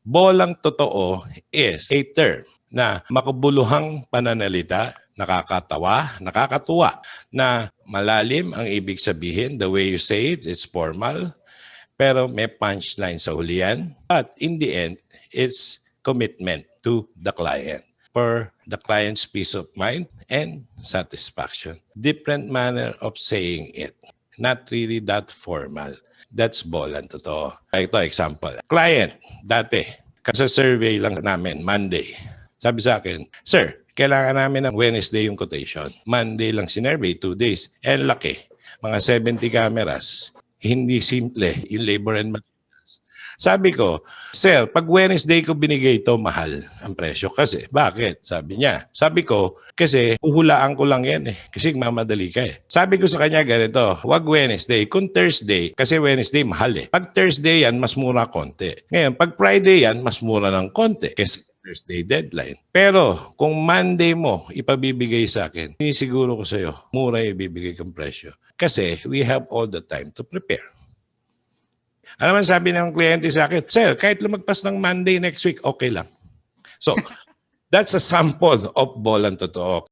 Bolang totoo is a term na makabuluhang pananalita, nakakatawa, nakakatuwa, na malalim ang ibig sabihin. The way you say it, it's formal, pero may punchline sa huli yan. But in the end, it's commitment to the client for the client's peace of mind and satisfaction. Different manner of saying it. Not really that formal. That's bolang totoo. Ito, example. Client, dati, kasi survey lang namin, Monday. Sabi sa akin, Sir, kailangan namin ng Wednesday yung quotation. Monday lang sinurvey, 2 days. And laki, mga 70 cameras. Hindi simple yung labor and materials. Sabi ko, Sir, pag Wednesday ko binigay ito, mahal ang presyo. Kasi, bakit? Sabi niya. Sabi ko, kasi uhulaan ko lang yan eh. Kasi mamadali ka eh. Sabi ko sa kanya ganito, wag Wednesday. Kung Thursday, kasi Wednesday mahal eh. Pag Thursday yan, mas mura konti. Ngayon, pag Friday yan, mas mura ng konti. Kasi Thursday deadline. Pero kung Monday mo ipabibigay sa akin, sinisiguro ko sa iyo, mura ibibigay kong presyo. Kasi we have all the time to prepare. Alam mo, sabi ng kliyente sa akin, Sir, kahit lumagpas ng Monday next week, okay lang. So, that's a sample of bolang totoo.